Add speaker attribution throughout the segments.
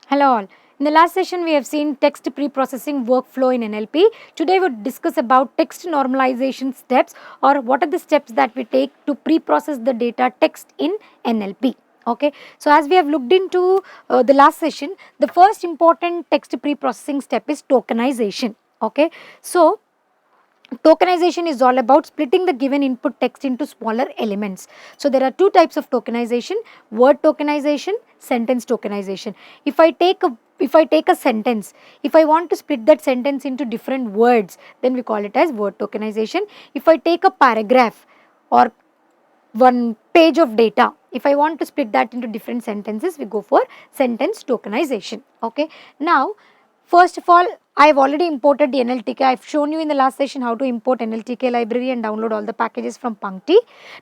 Speaker 1: Hello all. In the last session we have seen text pre-processing workflow in NLP. Today we will discuss about text normalization steps, or what are the steps that we take to pre-process the data text in NLP. Okay, so as we have looked into the last session, the first important text pre-processing step is tokenization. Okay, so tokenization is all about splitting the given input text into smaller elements. So there are two types of tokenization: word tokenization, sentence tokenization. If I take a sentence, if I want to split that sentence into different words, then we call it as word tokenization. If I take a paragraph or one page of data, if I want to split that into different sentences, we go for sentence tokenization. Okay, now first of all, I have already imported the NLTK. I have shown you in the last session how to import NLTK library and download all the packages from Puncti.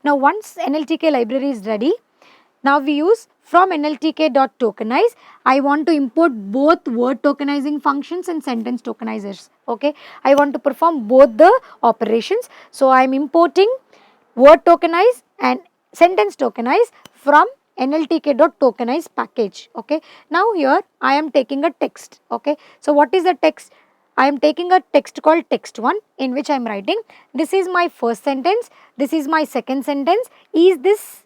Speaker 1: Now once NLTK library is ready, now we use from nltk.tokenize. I want to import both word tokenizing functions and sentence tokenizers. Okay, I want to perform both the operations. So I am importing word tokenize and sentence tokenize from nltk.tokenize package. Okay, now here I am taking a text. Okay, so what is the text? I am taking a text called text1, in which I am writing, this is my first sentence, this is my second sentence, is this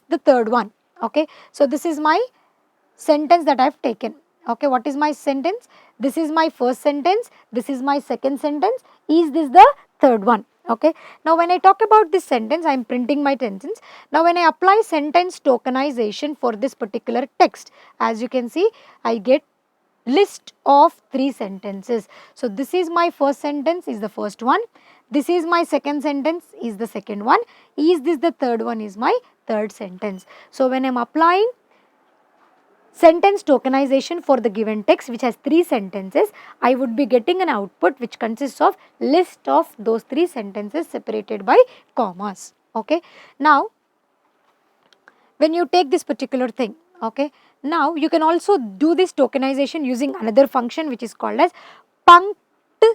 Speaker 1: the third one? Okay, so this is my sentence that I have taken. Okay, what is my sentence? This is my first sentence, this is my second sentence, is this the third one? Okay, now when I talk about this sentence, I am printing my sentence. Now when I apply sentence tokenization for this particular text, as you can see, I get list of 3 sentences. So this is my first sentence, is the first one, this is my second sentence, is the second one, is this the third one, is my third sentence. So when I am applying sentence tokenization for the given text which has 3 sentences, I would be getting an output which consists of list of those 3 sentences separated by commas. Okay, now when you take this particular thing, okay, now you can also do this tokenization using another function which is called as punct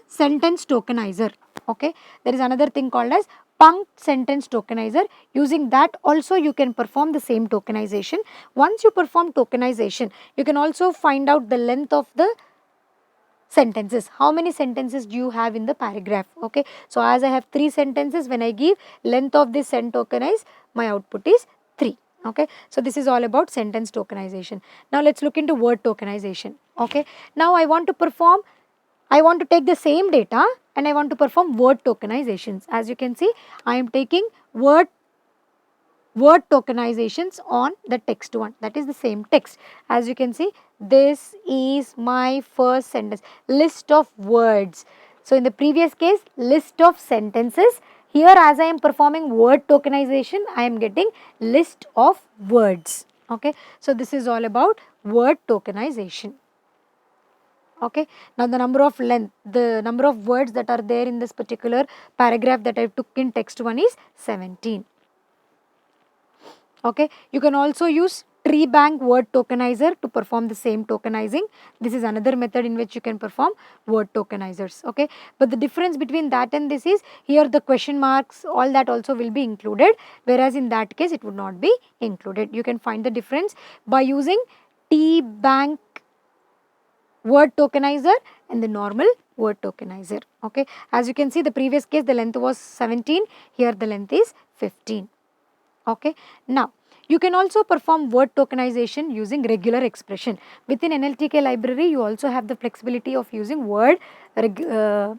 Speaker 1: sentence tokenizer. Okay, there is another thing called as punct sentence tokenizer. Using that also you can perform the same tokenization. Once you perform tokenization, you can also find out the length of the sentences. How many sentences do you have in the paragraph? Okay, so as I have 3 sentences, when I give length of this sent tokenize, my output is 3. Okay, so this is all about sentence tokenization. Now let's look into word tokenization. Okay, now I want to take the same data and I want to perform word tokenizations. As you can see, I am taking word tokenizations on the text one, that is the same text. As you can see, this is my first sentence, list of words. So in the previous case, list of sentences. Here as I am performing word tokenization, I am getting list of words. Okay, so this is all about word tokenization. Okay, now the number of words that are there in this particular paragraph that I took in text one is 17. Okay, you can also use tree bank word tokenizer to perform the same tokenizing. This is another method in which you can perform word tokenizers. Okay, but the difference between that and this is, here the question marks, all that also will be included, whereas in that case it would not be included. You can find the difference by using T bank word tokenizer and the normal word tokenizer. Okay, as you can see, the previous case the length was 17, here the length is 15. Okay, now you can also perform word tokenization using regular expression. Within NLTK library, you also have the flexibility of using regular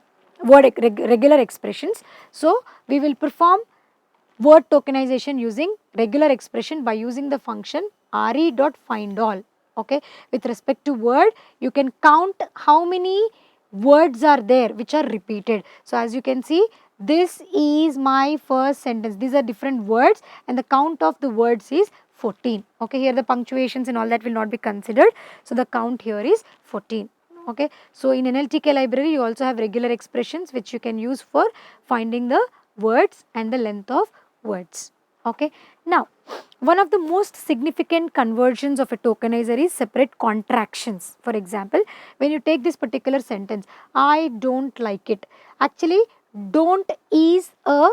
Speaker 1: expressions. So we will perform word tokenization using regular expression by using the function re.findAll. Okay, with respect to word, you can count how many words are there which are repeated. So as you can see, this is my first sentence, these are different words and the count of the words is 14. Okay, here the punctuations and all that will not be considered, so the count here is 14. Okay, so in NLTK library you also have regular expressions which you can use for finding the words and the length of words. Okay, now one of the most significant conversions of a tokenizer is separate contractions. For example, when you take this particular sentence, I don't like it. Actually, don't is a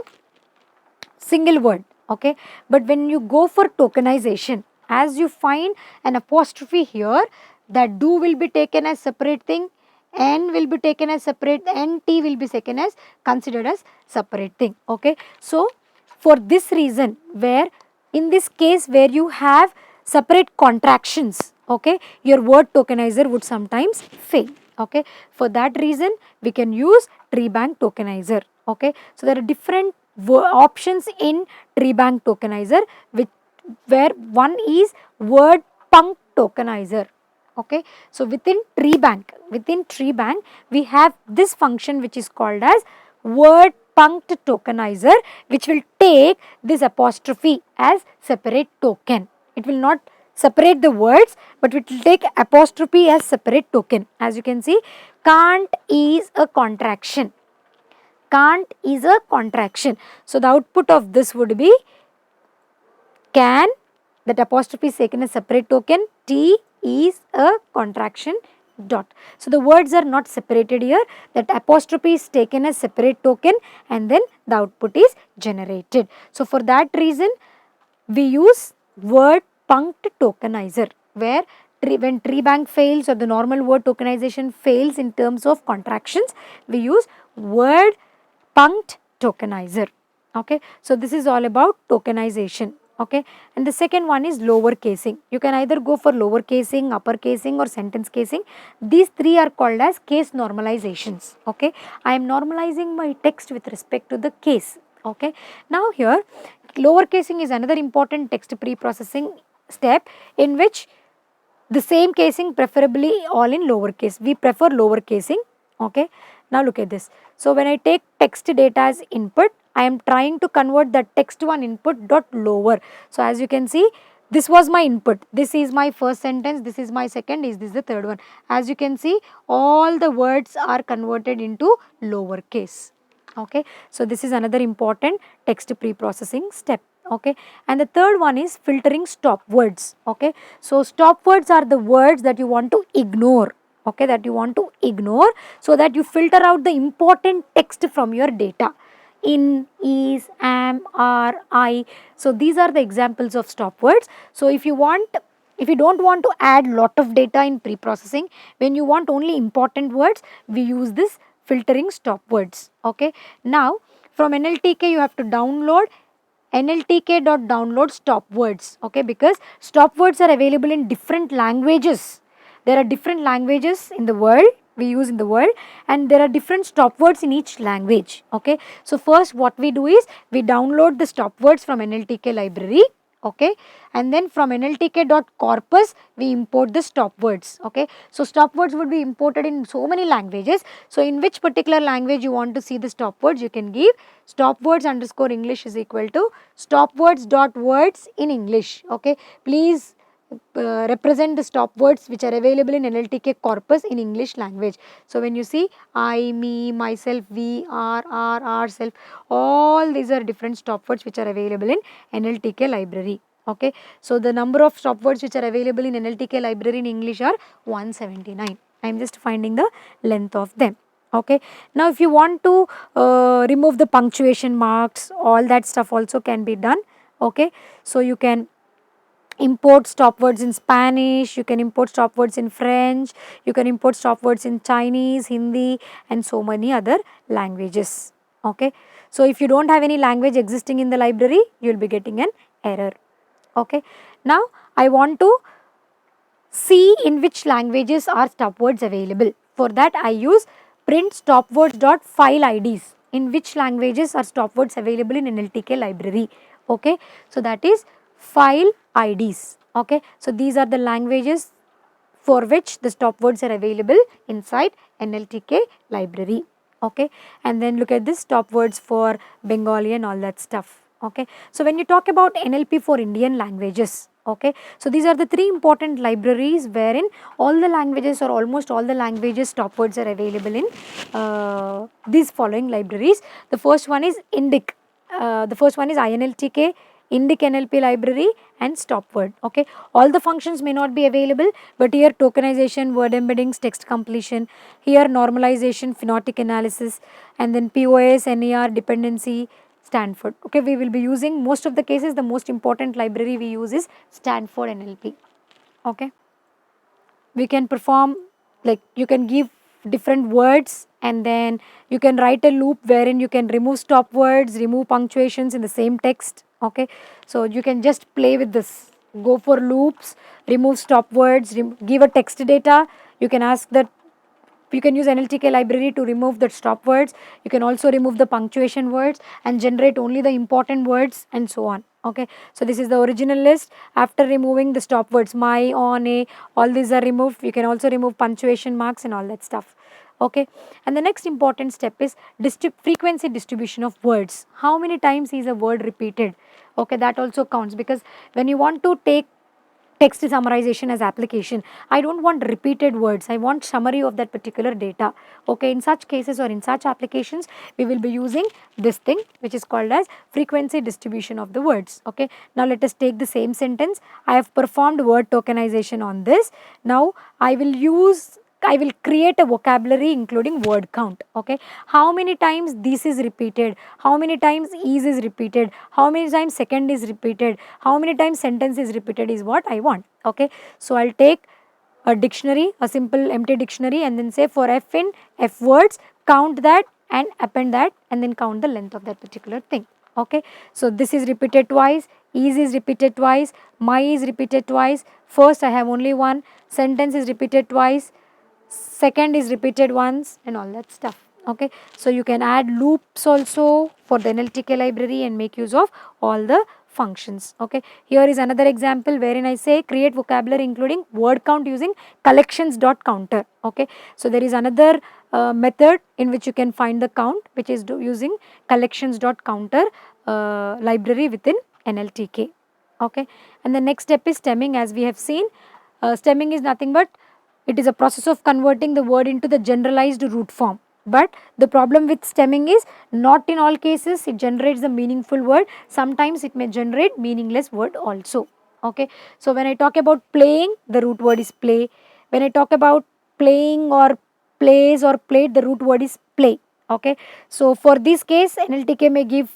Speaker 1: single word. Okay, but when you go for tokenization, As you find an apostrophe here, that do will be taken as separate thing, N will be taken as separate, and T will be taken as considered as separate thing. Okay. So for this reason, where in this case where you have separate contractions, okay, your word tokenizer would sometimes fail. Okay. For that reason, we can use tree bank tokenizer. Okay. So there are different options in tree bank tokenizer, which where one is word punct tokenizer. Okay. So within tree bank we have this function which is called as word punct tokenizer, which will take this apostrophe as separate token. It will not separate the words, but it will take apostrophe as separate token. As you can see, can't is a contraction. Can't is a contraction. So the output of this would be can, that apostrophe is taken as separate token, T is a contraction, dot. So the words are not separated here, that apostrophe is taken as separate token, and then the output is generated. So for that reason, we use word punct tokenizer, where when tree bank fails or the normal word tokenization fails in terms of contractions, we use word punct tokenizer. Okay. So this is all about tokenization. Okay. And the second one is lower casing. You can either go for lower casing, upper casing, or sentence casing. These three are called as case normalizations. Okay. I am normalizing my text with respect to the case. Okay. Now here, lower casing is another important text pre-processing step, in which the same casing preferably all in lower case. We prefer lower casing. Okay. Now look at this. So when I take text data as input, I am trying to convert that text one input dot lower. So as you can see, this was my input. This is my first sentence. This is my second. Is this the third one? As you can see, all the words are converted into lower case. Okay. So this is another important text pre-processing step. Okay. And the third one is filtering stop words. Okay. So stop words are the words that you want to ignore. Okay, that you want to ignore, so that you filter out the important text from your data. In, is, am, are, I. So these are the examples of stop words. So if you don't want to add lot of data in pre-processing, when you want only important words, we use this filtering stop words. Okay. Now from NLTK you have to download nltk.download stop words. Okay, because stop words are available in different languages. There are different languages in the world, we use in the world, and there are different stop words in each language. Okay. So first what we do is we download the stop words from NLTK library. Okay. And then from nltk.corpus we import the stop words. Okay. So stop words would be imported in so many languages. So in which particular language you want to see the stop words, you can give stop words underscore English is equal to stop words dot words in English. Okay. Please represent the stop words which are available in NLTK corpus in English language. So when you see I, me, myself, we, are, ourself, all these are different stop words which are available in NLTK library. Okay. So the number of stop words which are available in NLTK library in English are 179. I am just finding the length of them. Okay. Now if you want to remove the punctuation marks, all that stuff also can be done. Okay. So you can import stop words in Spanish, you can import stop words in French, you can import stop words in Chinese, Hindi, and so many other languages. Okay. So if you don't have any language existing in the library, you will be getting an error. Okay. Now I want to see in which languages are stop words available. For that I use print stop words dot file IDs. In which languages are stop words available in NLTK library. Okay. So that is file IDs. Okay. So these are the languages for which the stop words are available inside NLTK library. Okay. And then look at this stop words for Bengali and all that stuff. Okay. So when you talk about NLP for Indian languages, okay, so these are the three important libraries wherein all the languages or almost all the languages stop words are available in these following libraries. The first one is INDIC. The first one is INLTK, Indic NLP library, and stop word. Okay. All the functions may not be available, but here tokenization, word embeddings, text completion, here normalization, phonetic analysis, and then POS, NER, dependency, Stanford. Okay, we will be using most of the cases, the most important library we use is Stanford NLP. Okay, we can perform, like you can give different words and then you can write a loop wherein you can remove stop words, remove punctuations in the same text. Okay, so you can just play with this, go for loops, remove stop words, give a text data. You can ask that, you can use NLTK library to remove the stop words. You can also remove the punctuation words and generate only the important words and so on. Okay, so this is the original list. After removing the stop words, my, on, a, all these are removed. You can also remove punctuation marks and all that stuff. Okay, and the next important step is frequency distribution of words. How many times is a word repeated? Okay, that also counts, because when you want to take text summarization as application, I don't want repeated words, I want summary of that particular data. Okay, in such cases or in such applications we will be using this thing which is called as frequency distribution of the words. Okay, now let us take the same sentence. I have performed word tokenization on this. Now I will create a vocabulary including word count. Okay, how many times this is repeated, how many times is repeated, how many times second is repeated, how many times sentence is repeated is what I want. Okay, so I'll take a dictionary, a simple empty dictionary, and then say for F in F words, count that and append that and then count the length of that particular thing. Okay, so this is repeated twice, is repeated twice, my is repeated twice, first I have only one, sentence is repeated twice, second is repeated once and all that stuff. Okay, so you can add loops also for the NLTK library and make use of all the functions. Okay, here is another example wherein I say create vocabulary including word count using collections.counter. Okay, so there is another method in which you can find the count, which is using collections.counter library within NLTK. Okay, and the next step is stemming. As we have seen, stemming is nothing but it is a process of converting the word into the generalized root form. But the problem with stemming is not in all cases it generates the meaningful word. Sometimes it may generate meaningless word also. Okay, so when I talk about playing, the root word is play. When I talk about playing or plays or played, the root word is play. Okay, so for this case NLTK may give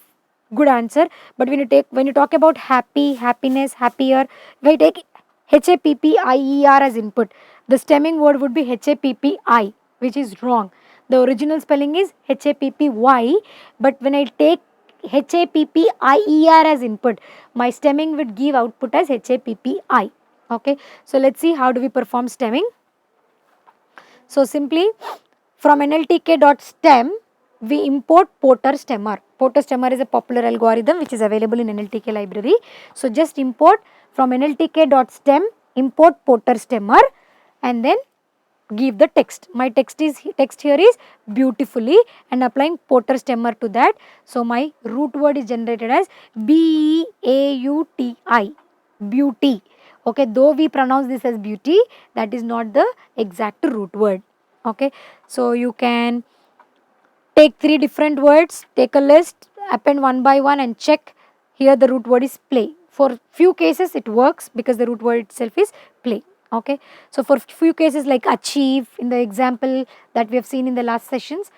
Speaker 1: good answer, but when you talk about happy, happiness, happier, if I take HAPPIER as input, the stemming word would be HAPPI, which is wrong. The original spelling is HAPPY, but when I take HAPPIER as input, my stemming would give output as HAPPI. Okay, so let's see how do we perform stemming. So simply from NLTK.stem we import Porter stemmer. Porter stemmer is a popular algorithm which is available in NLTK library. So just import from NLTK.stem, import Porter stemmer and then give the text. My text here is beautifully and applying Porter stemmer to that. So my root word is generated as BEAUTI, beauty. Okay, though we pronounce this as beauty, that is not the exact root word. Okay, so you can take 3 different words, take a list, append one by one and check. Here the root word is play. For few cases it works because the root word itself is play. Okay, so for few cases like achieve in the example that we have seen in the last sessions,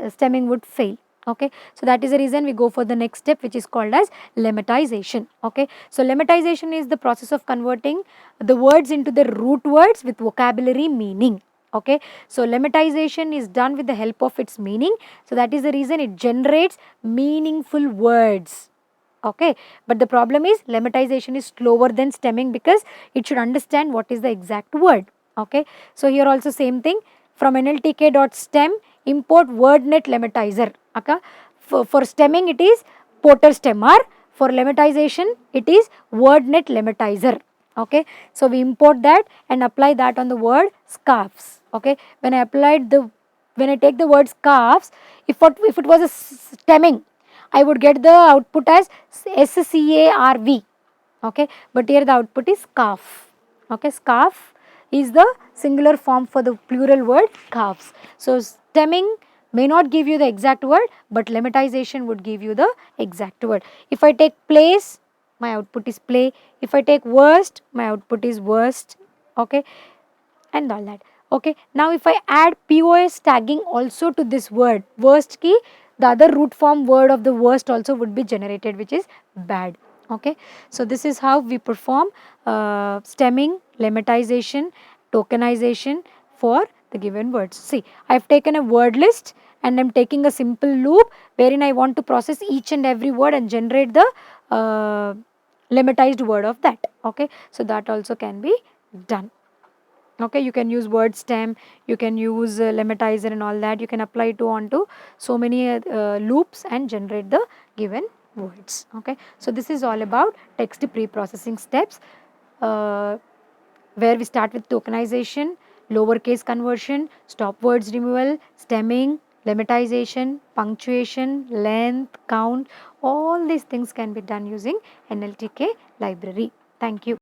Speaker 1: stemming would fail. Okay, so that is the reason we go for the next step, which is called as lemmatization. Okay, so lemmatization is the process of converting the words into the root words with vocabulary meaning. Okay, so lemmatization is done with the help of its meaning, so that is the reason it generates meaningful words. Okay, but the problem is lemmatization is slower than stemming because it should understand what is the exact word. Okay, so here also same thing, from NLTK.stem import wordnet lemmatizer. Okay, for stemming it is Porter stemmer, for lemmatization it is wordnet lemmatizer. Okay, so we import that and apply that on the word scarves. Okay, when I take the word scarves, if it was a stemming, I would get the output as SCARV. Okay, but here the output is scarf. Okay, scarf is the singular form for the plural word calves. So stemming may not give you the exact word, but lemmatization would give you the exact word. If I take place, my output is play. If I take worst, my output is worst. Okay, and all that. Okay, now if I add POS tagging also to this word worst key, the other root form word of the worst also would be generated, which is bad. Okay, so this is how we perform stemming, lemmatization, tokenization for the given words. See, I have taken a word list and I am taking a simple loop wherein I want to process each and every word and generate the lemmatized word of that. Okay, so that also can be done. Okay, you can use word stem, you can use lemmatizer and all that. You can apply it onto so many loops and generate the given words. Okay, so this is all about text pre-processing steps, where we start with tokenization, lowercase conversion, stop words removal, stemming, lemmatization, punctuation, length, count. All these things can be done using NLTK library. Thank you.